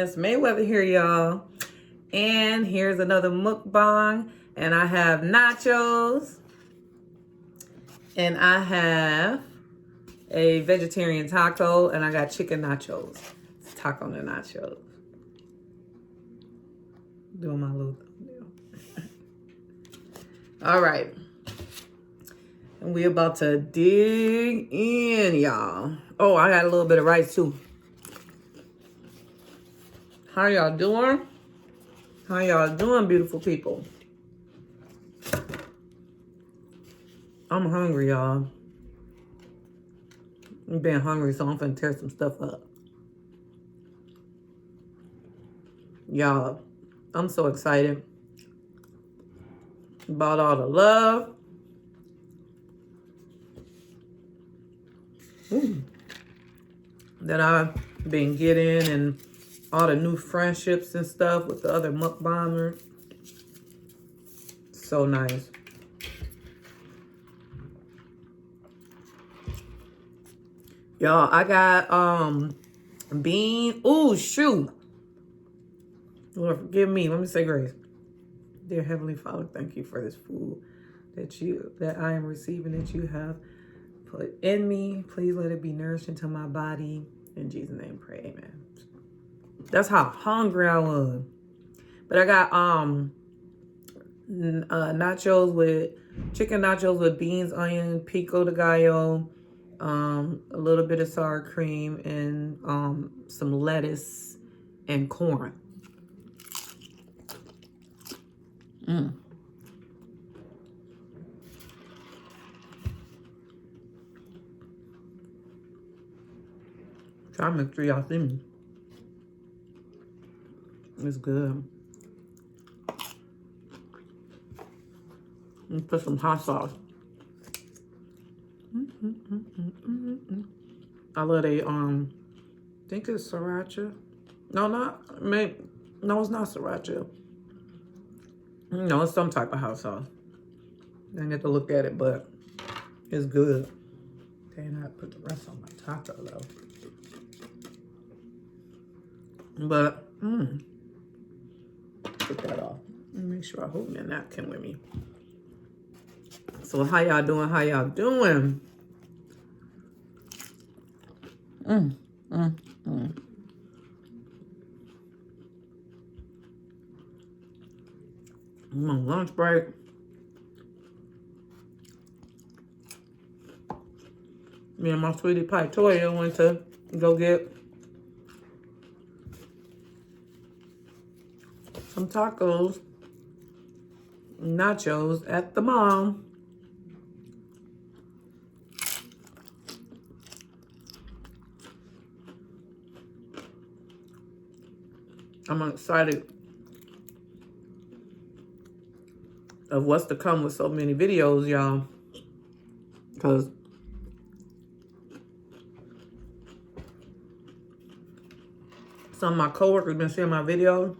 MSMayweather here, y'all. And here's another mukbang. And I have nachos. And I have a vegetarian taco. And I got chicken nachos. It's taco and nachos. Doing my little thumbnail. All right. And we about to dig in, y'all. Oh, I got a little bit of rice too. How y'all doing? How y'all doing, beautiful people? I'm hungry, y'all. I'm being hungry, so I'm finna tear some stuff up. Y'all, I'm so excited about all the love. That I've been getting and all the new friendships and stuff with the other mukbangers. So nice. Y'all, I got bean. Ooh, shoot. Lord, forgive me. Let me say grace. Dear Heavenly Father, thank you for this food that I am receiving, that you have put in me. Please let it be nourished into my body. In Jesus' name, pray, amen. That's how hungry I was. But I got nachos with chicken nachos with beans, onion, pico de gallo, a little bit of sour cream, and some lettuce and corn. Try to make sure y'all see me. It's good. And put some hot sauce. I love a I think it's sriracha. No, no, it's not sriracha. No, it's some type of hot sauce. I didn't get to look at it, but it's good. Dang, I put the rest on my taco though. But take that off. Make sure I hold my napkin with me. So how y'all doing? How y'all doing? I'm on lunch break. Me and my sweetie pie Toya went to go get some tacos, nachos at the mall. I'm excited of what's to come with so many videos, y'all. Because some of my coworkers been seeing my videos.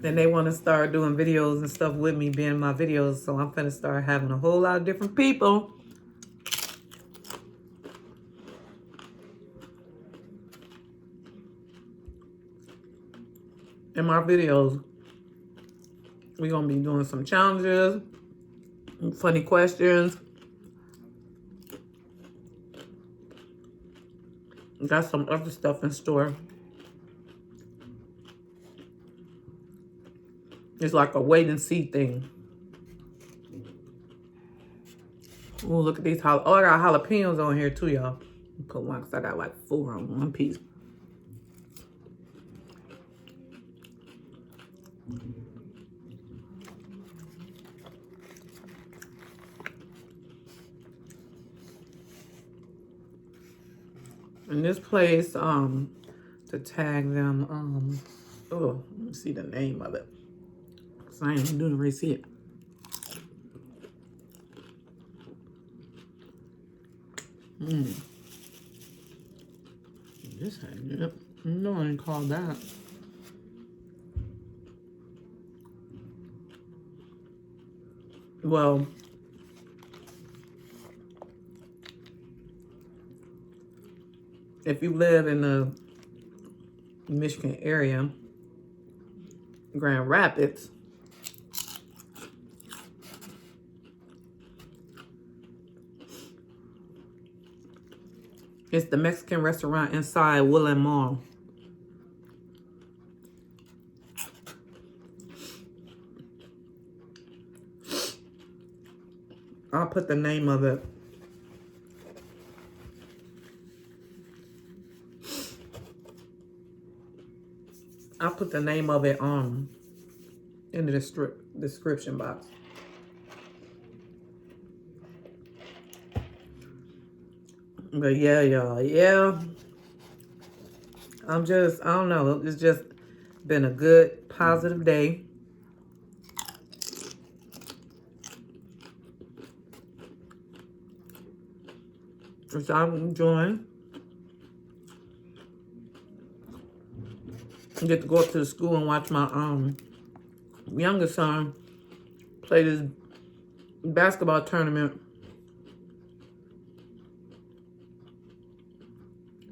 And they want to start doing videos and stuff with me being in my videos. So I'm finna start having a whole lot of different people in my videos. We're going to be doing some challenges, funny questions. Got some other stuff in store. It's like a wait and see thing. Ooh, look at these. Oh, I got jalapenos on here too, y'all. Put one because I got like 4 on one piece. In this place, to tag them, oh, let me see the name of it. So I ain't even doing the receipt. This ain't it. No, I ain't called that. Well, if you live in the Michigan area, Grand Rapids, it's the Mexican restaurant inside Willen Mall. I'll put the name of it. I'll put the name of it in the description box. But yeah, y'all, yeah. I don't know. It's just been a good, positive day. Which I'm enjoying. I get to go up to the school and watch my youngest son play this basketball tournament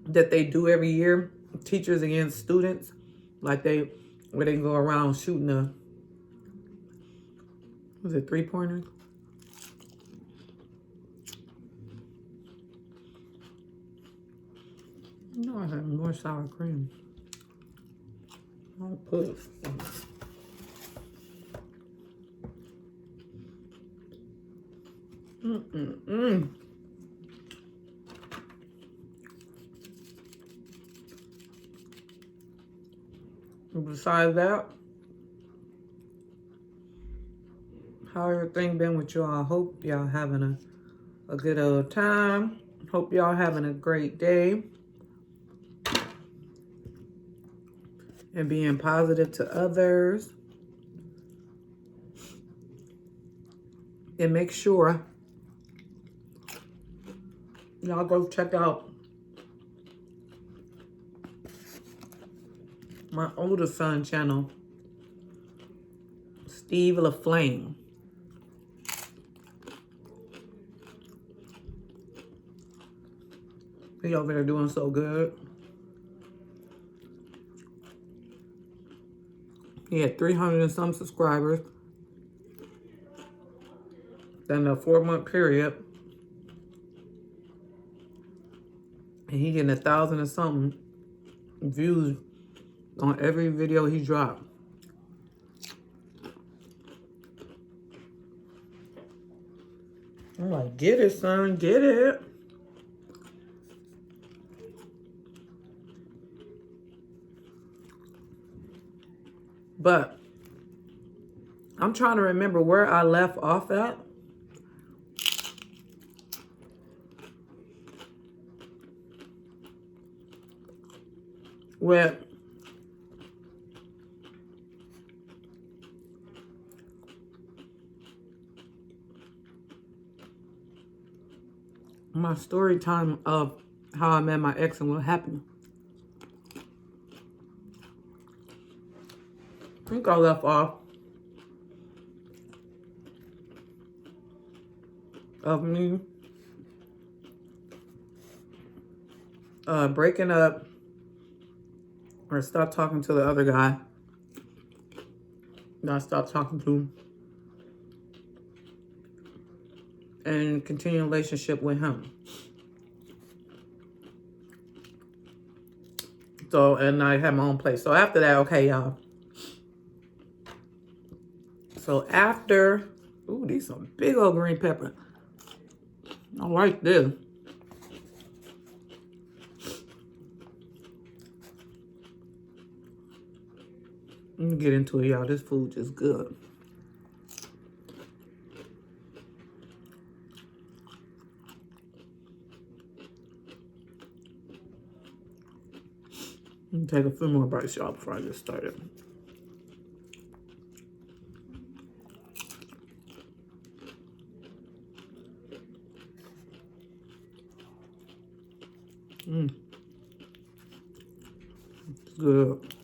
that they do every year, teachers against students, like where they go around shooting was it 3-pointers? No, I have more sour cream. I'll put it. Besides that, how everything been with y'all? I hope y'all having a good old time. Hope y'all having a great day. And being positive to others. And make sure y'all go check out my older son channel, Steve LaFlame. He over there doing so good. He had 300 and some subscribers in a 4-month period. And he getting 1,000 and something views on every video he dropped. I'm like, get it, son, get it. But I'm trying to remember where I left off at. Where my story time of how I met my ex and what happened. I think I left off of me breaking up or stop talking to the other guy that I stopped talking to and continue a relationship with him. So, and I had my own place. So after that, okay, y'all. So after, ooh, these some big old green pepper. I like this. Let me get into it, y'all. This food is good. Let me take a few more bites, y'all, before I get started. It's good.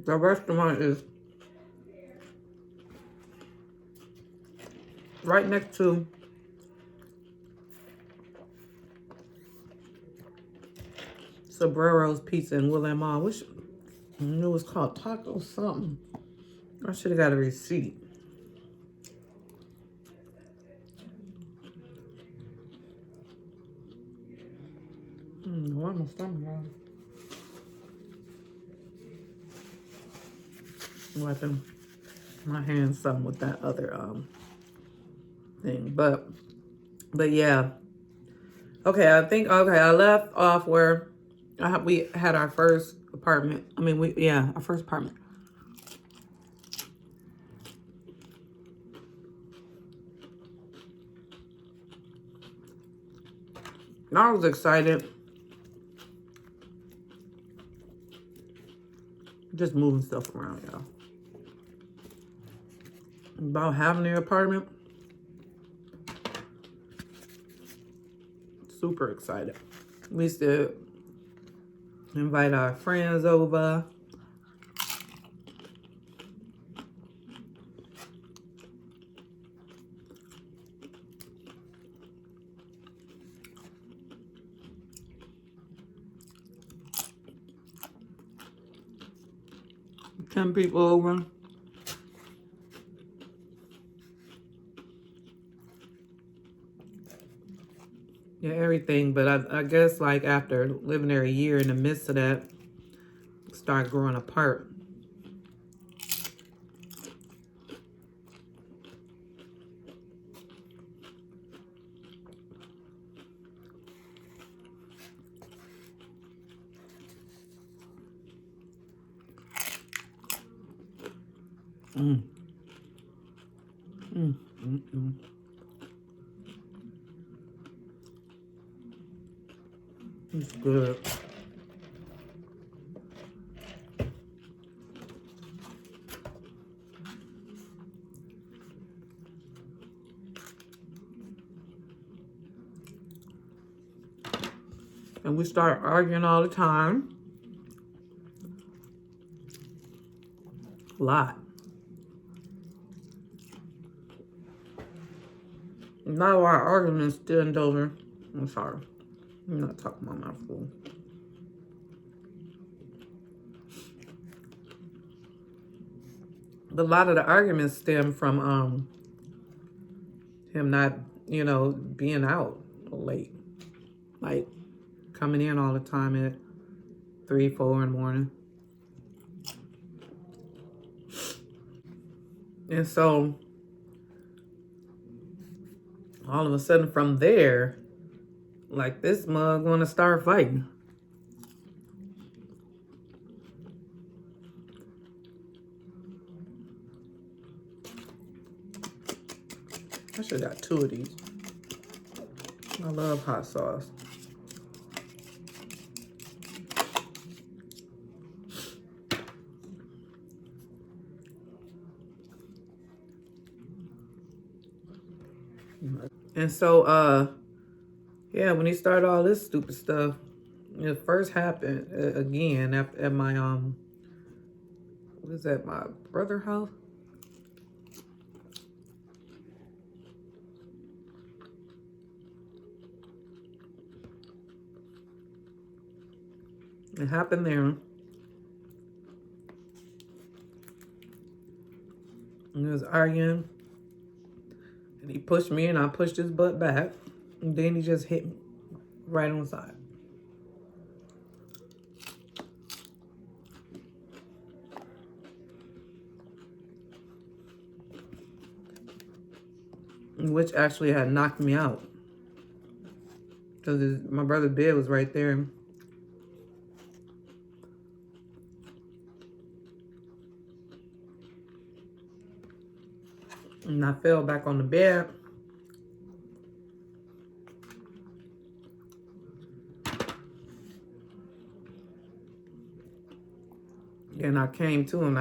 The restaurant is right next to Sobrero's Pizza in William Mall, which I knew it was called Taco something. I should have got a receipt. Why my stomach wrong? Wiping my hands some with that other thing, but yeah. Okay, I think I left off where we had our first apartment. I mean, our first apartment. And I was excited. Just moving stuff around, y'all. About having the apartment. Super excited. We used to invite our friends over. Ten people over. Yeah, everything. But I guess like after living there a year, in the midst of that, start growing apart. It's good. And we start arguing all the time. A lot. Now our arguments stemmed over. I'm sorry. I'm not talking about my food. But a lot of the arguments stem from him not, being out late. Like coming in all the time at 3, 4 in the morning. And so all of a sudden from there, like this mug wanna start fighting. I should have got 2 of these. I love hot sauce. And so, yeah, when he started all this stupid stuff, it first happened again at my, what is that, my brother's house? It happened there. And he was arguing. And he pushed me and I pushed his butt back. And then he just hit me right on the side. Which actually had knocked me out. Because my brother's bed was right there. And I fell back on the bed. And I came to him.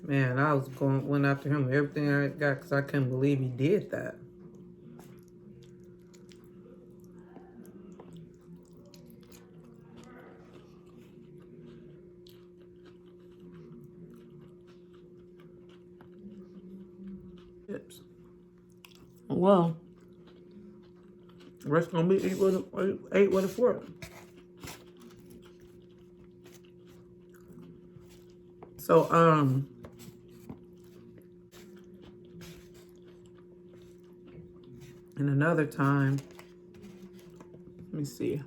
Man, I went after him with everything I got because I couldn't believe he did that. Chips. Well, the rest gonna be ate with a fork. So, and another time, let me see.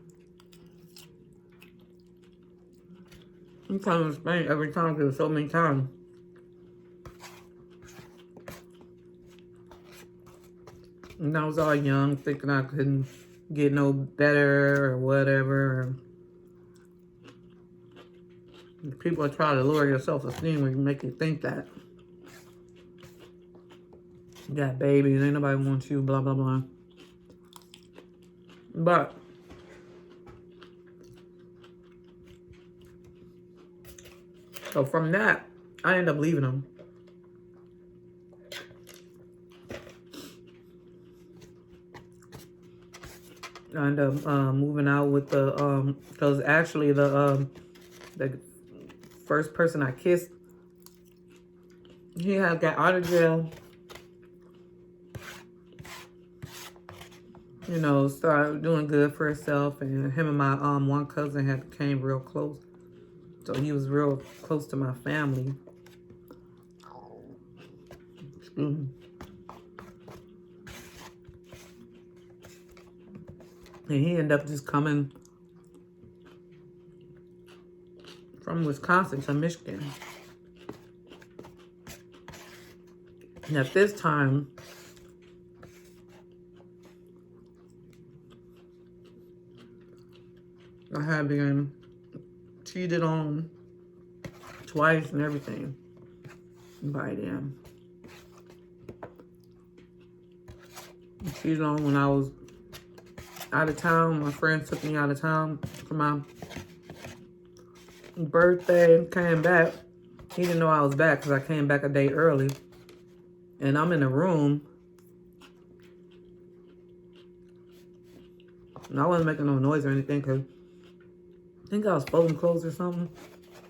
I'm trying to explain every time because so many times. And I was all young, thinking I couldn't get no better or whatever. People try to lower your self-esteem when you make you think that. You got babies, ain't nobody wants you, blah, blah, blah. But so from that, I ended up leaving them. I ended up moving out with the because actually the first person I kissed, he had got out of jail. You know, started doing good for himself, and him and my one cousin had became real close. So he was real close to my family. Excuse me. And he ended up just coming from Wisconsin to Michigan. And at this time, I had been cheated on twice and everything by them. Cheated on when I was out of town. My friends took me out of town for my birthday, came back. He didn't know I was back because I came back a day early. And I'm in the room. And I wasn't making no noise or anything because I think I was folding clothes or something.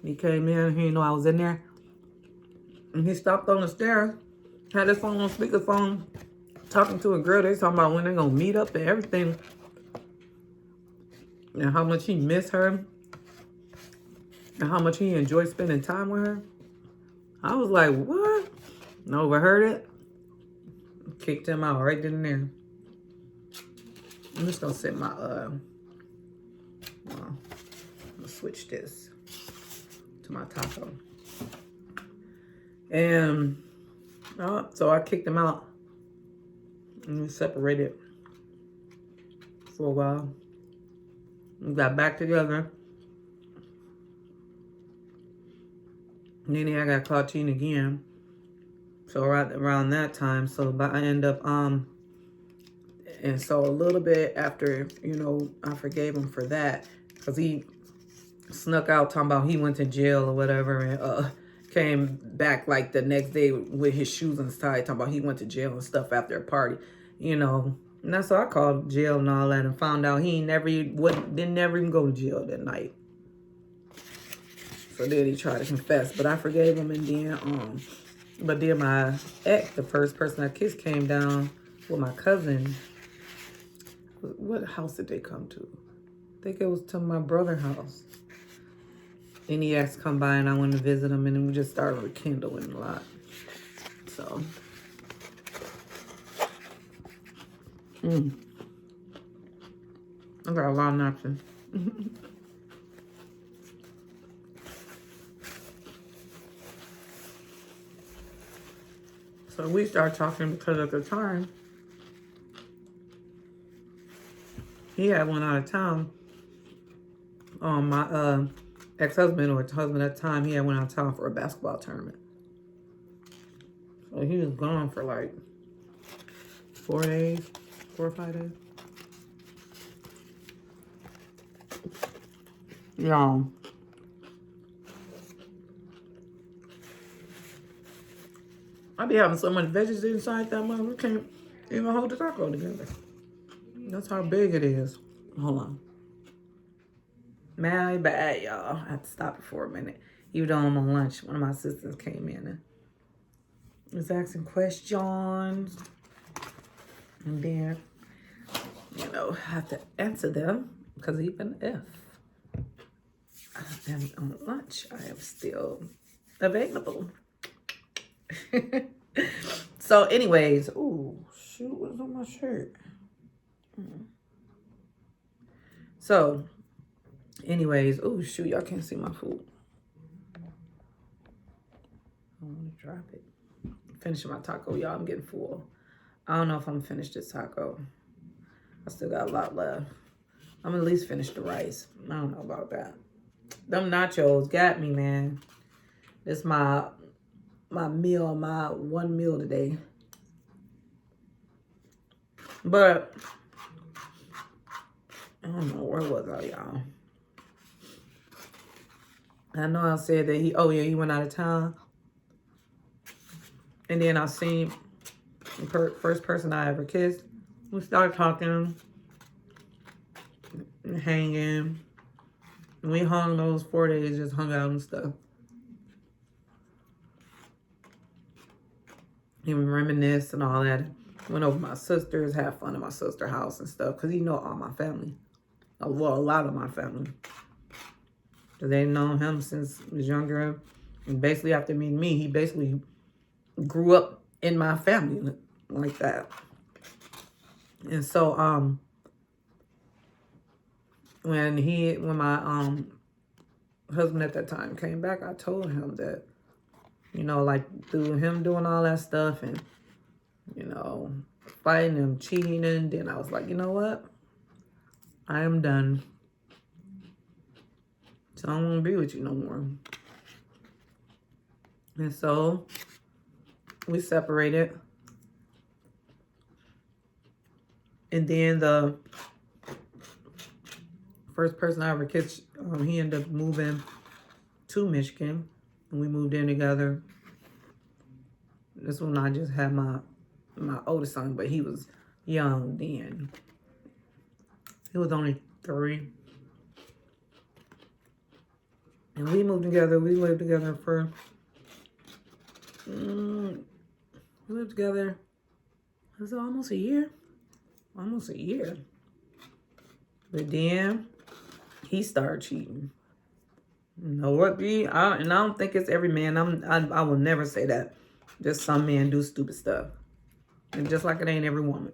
He came in, he didn't know I was in there. And he stopped on the stairs, had his phone on speakerphone, talking to a girl. They talking about when they're gonna meet up and everything. And how much he missed her. And how much he enjoyed spending time with her. I was like, what? And overheard it. Kicked him out right then and there. I'm just gonna set my, well, I'm gonna switch this to my taco. And, so I kicked him out. And we separated for a while. We got back together. And then I got caught cheating again. So right around that time, so but I end up and so a little bit after, you know, I forgave him for that because he snuck out talking about he went to jail or whatever, and came back like the next day with his shoes untied, talking about he went to jail and stuff after a party, you know. And that's why I called jail and all that, and found out he didn't never even go to jail that night. So then he tried to confess, but I forgave him, and then but then my ex, the first person I kissed, came down with my cousin. What house did they come to? I think it was to my brother's house. And he asked to come by, and I went to visit him, and then we just started rekindling a lot. So, I got a lot of napkins. So we started talking because at the time, he had went out of town. My ex-husband, or husband at the time, he had went out of town for a basketball tournament. So he was gone for like 4 or 5 days. Yeah. I be having so much veggies inside that mother, we can't even hold the taco together. That's how big it is. Hold on. Man, bad, y'all. I have to stop it for a minute. Even though I'm on lunch, one of my sisters came in and was asking questions. And then, you know, I have to answer them because even if I am on lunch, I am still available. So anyways, ooh, shoot, what's on my shirt? So anyways, ooh, shoot, y'all can't see my food. I want to drop it. Finishing my taco, y'all. I'm getting full. I don't know if I'm finished this taco. I still got a lot left. I'm at least finish the rice. I don't know about that. Them nachos got me, man. This my meal, my one meal today. But I don't know, where was I, y'all? I know I said that he went out of town. And then I seen the first person I ever kissed. We started talking, and hanging. And we hung those 4 days, just hung out and stuff. Even reminisce and all that. Went over my sister's, had fun at my sister's house and stuff. Because he know all my family. Well, a lot of my family. Because they known him since he was younger. And basically after meeting me, he basically grew up in my family like that. And so, when my husband at that time came back, I told him that, you know, like through him doing all that stuff and, you know, fighting and cheating, and then I was like, you know what? I am done. So I don't want to be with you no more. And so we separated. And then the first person I ever kissed, he ended up moving to Michigan. And we moved in together. This one I just had my oldest son, but he was young then. He was only 3. And we moved together. We lived together for... we lived together... Was it almost a year? Almost a year. But then he started cheating. You know what, B? And I don't think it's every man. I will never say that. Just some men do stupid stuff. And just like it ain't every woman.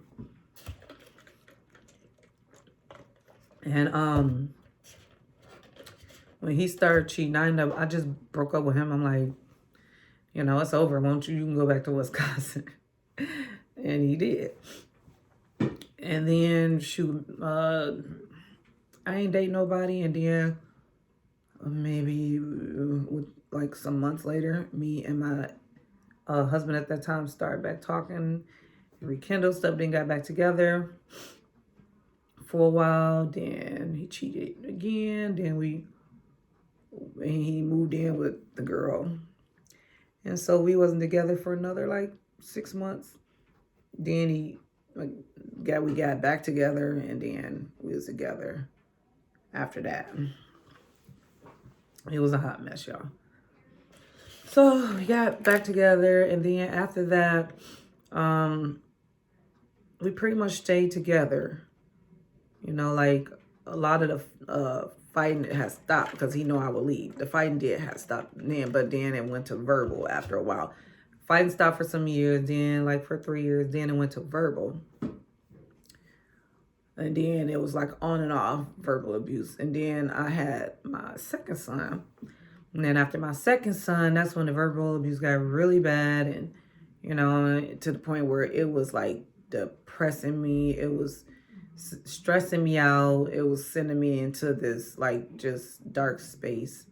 And when he started cheating, I just broke up with him. I'm like, you know, it's over. Won't you? You can go back to Wisconsin. And he did. And then, shoot, I ain't date nobody. And then maybe like some months later, me and my husband at that time started back talking, rekindled stuff, then got back together for a while. Then he cheated again. Then he moved in with the girl. And so we wasn't together for another like 6 months. Then we got back together, and then we was together after that. It was a hot mess, y'all. So we got back together, and then after that, we pretty much stayed together. You know, like a lot of the fighting has stopped because he knew I would leave. The fighting had stopped then, but then it went to verbal after a while. Fighting stopped for some years, then like for 3 years, then it went to verbal. And then it was like on and off verbal abuse. And then I had my second son. And then after my second son, that's when the verbal abuse got really bad. And, you know, to the point where it was like depressing me. It was stressing me out. It was sending me into this like just dark space.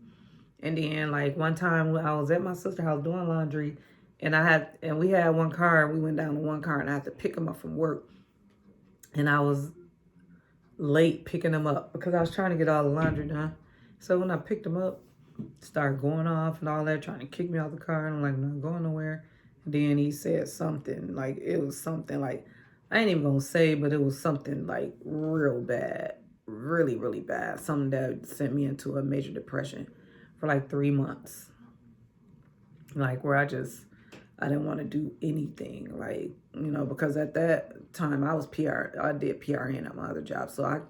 And then like one time I was at my sister's house doing laundry, and we had one car. We went down to one car, and I had to pick him up from work. And I was late picking him up because I was trying to get all the laundry done. So when I picked him up, started going off and all that, trying to kick me out the car. And I'm like, I'm not going nowhere. And then he said something, like, it was something like, I ain't even gonna say, but it was something like real bad, really, really bad. Something that sent me into a major depression for like 3 months. Like where I didn't want to do anything, like, because at that time I was PR, I did PRN at my other job. So I could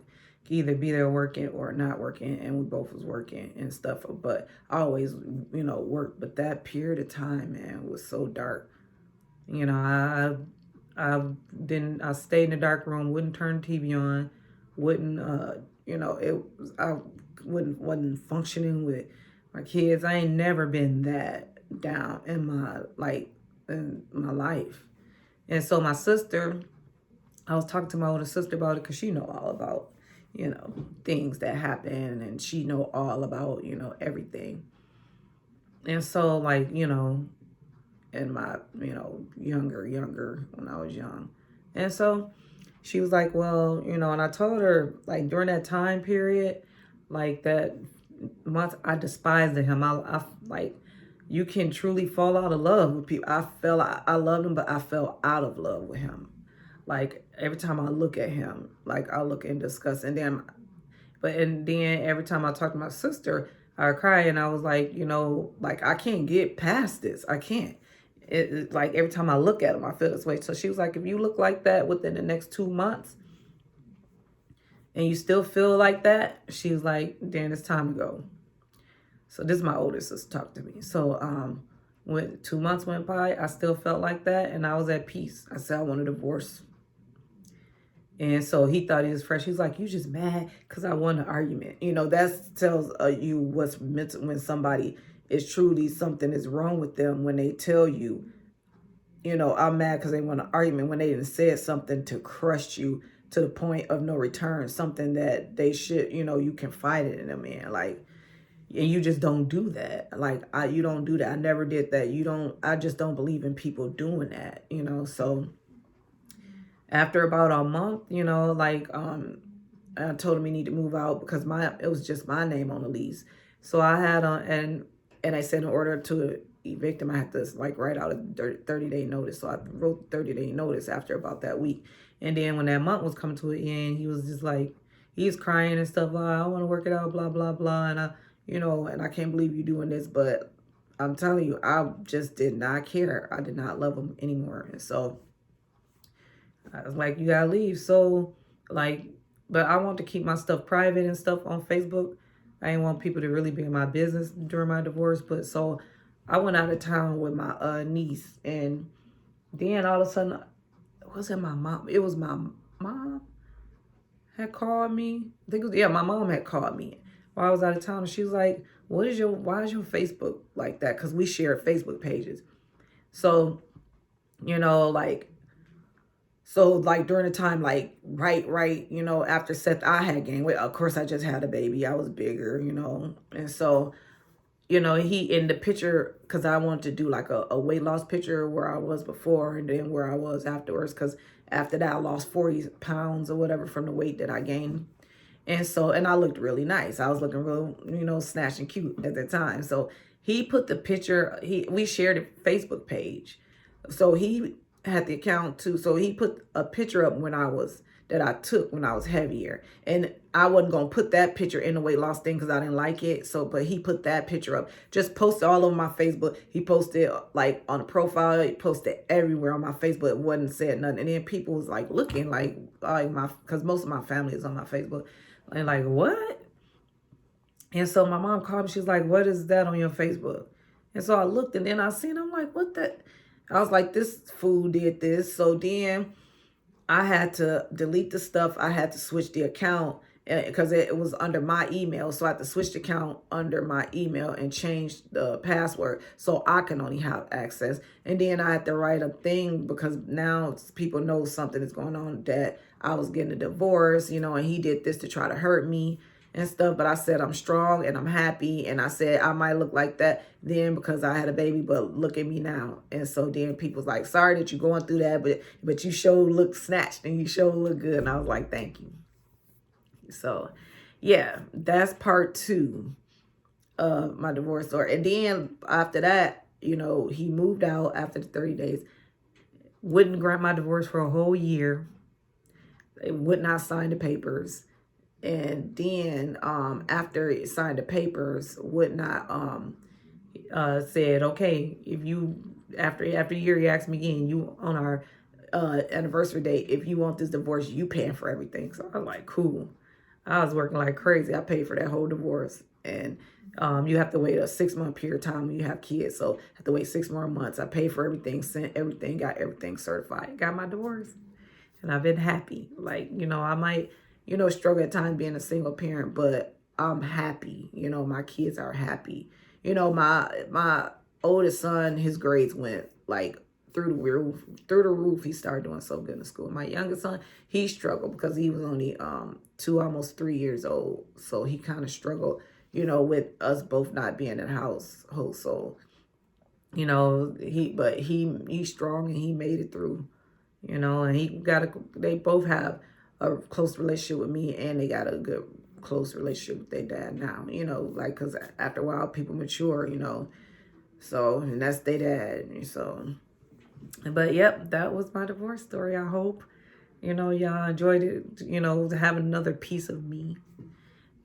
either be there working or not working, and we both was working and stuff. But I always, worked. But that period of time, man, was so dark. I didn't, I stayed in the dark room, wouldn't turn the TV on, wouldn't, I wasn't functioning with my kids. I ain't never been that down in my life. And so my sister, I was talking to my older sister about it because she know all about, things that happen, and she know all about, everything. And so in my, younger when I was young. And so she was like, well, and I told her, like, during that time period, like that month, I despised him. I like, you can truly fall out of love with people. I loved him, but I fell out of love with him. Like, every time I look at him, like, I look in disgust. And then every time I talk to my sister, I would cry, and I was like, like, I can't get past this. I can't. Like, every time I look at him, I feel this way. So she was like, if you look like that within the next 2 months and you still feel like that, she was like, then it's time to go. So this is my oldest sister talked to me. So when 2 months went by, I still felt like that, and I was at peace. I said I want a divorce. And so he thought he was fresh. He was like, you just mad because I won an argument. That tells you what's meant when somebody is truly, something is wrong with them, when they tell you, I'm mad because they won an argument, when they didn't say something to crush you to the point of no return, something that they should, you can fight it in them, man. Like, and you just don't do that. Like, you don't do that. I never did that. I just don't believe in people doing that, So after about a month, I told him he need to move out because it was just my name on the lease. So I had and I said in order to evict him, I had to write out a 30-day notice. So I wrote 30-day notice after about that week. And then when that month was coming to an end, he was just like, he's crying and stuff. I want to work it out, blah, blah, blah. And and I can't believe you doing this. But I'm telling you, I just did not care. I did not love him anymore. And so I was like, you gotta leave. So but I want to keep my stuff private and stuff on Facebook. I didn't want people to really be in my business during my divorce. But so I went out of town with my niece, and then all of a sudden, it wasn't my mom. It was my mom had called me. I think my mom had called me while I was out of town, and she was like, why is your Facebook like that? Because we share Facebook pages. So, so during the time, right, after Seth, I had gained weight. Of course, I just had a baby. I was bigger, and so, he in the picture, because I wanted to do a weight loss picture where I was before and then where I was afterwards, because after that I lost 40 pounds or whatever from the weight that I gained. And so, and I looked really nice. I was looking real, snatched and cute at the time. So he put the picture, we shared a Facebook page. So he had the account too. So he put a picture up that I took when I was heavier. And I wasn't going to put that picture in the weight loss thing because I didn't like it. So, but he put that picture up, just posted all over my Facebook. He posted on a profile, he posted everywhere on my Facebook. It wasn't said nothing. And then people was looking because most of my family is on my Facebook. And what? And so my mom called me. She was like, what is that on your Facebook? And so I looked, and then I seen, I'm like, what the? I was like, this fool did this. So then I had to delete the stuff. I had to switch the account because it was under my email. So I had to switch the account under my email and change the password so I can only have access. And then I had to write a thing because now people know something is going on, that I was getting a divorce, and he did this to try to hurt me and stuff. But I said, I'm strong and I'm happy. And I said, I might look like that then because I had a baby, but look at me now. And so then people's like, sorry that you're going through that, but you sure look snatched and you sure look good. And I was like, thank you. So yeah, that's part 2 of my divorce story. And then after that, he moved out after the 30 days, wouldn't grant my divorce for a whole year. They would not sign the papers. And then after it signed the papers, would not said, okay, if you after a year, he asked me again, you on our anniversary date, if you want this divorce, you paying for everything. So I was like, cool. I was working like crazy. I paid for that whole divorce. And you have to wait a 6-month period of time when you have kids. So I have to wait 6 more months. I paid for everything, sent everything, got everything certified, got my divorce. And I've been happy. Like, I might, struggle at times being a single parent, but I'm happy. My kids are happy. My oldest son, his grades went like through the roof. He started doing so good in school. My youngest son, he struggled because he was only 2, almost 3 years old. So he kind of struggled, with us both not being in the household. So, he's strong and he made it through, and they both have a close relationship with me, and they got a good close relationship with their dad now, because after a while people mature, so, and that's their dad. So, but yep, that was my divorce story. I hope, y'all enjoyed it, having another piece of me.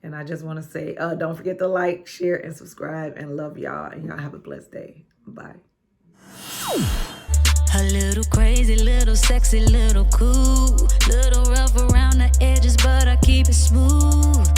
And I just want to say, don't forget to like, share, and subscribe, and love y'all. And y'all have a blessed day. Bye. A little crazy, little sexy, little cool. Little rough around the edges, but I keep it smooth.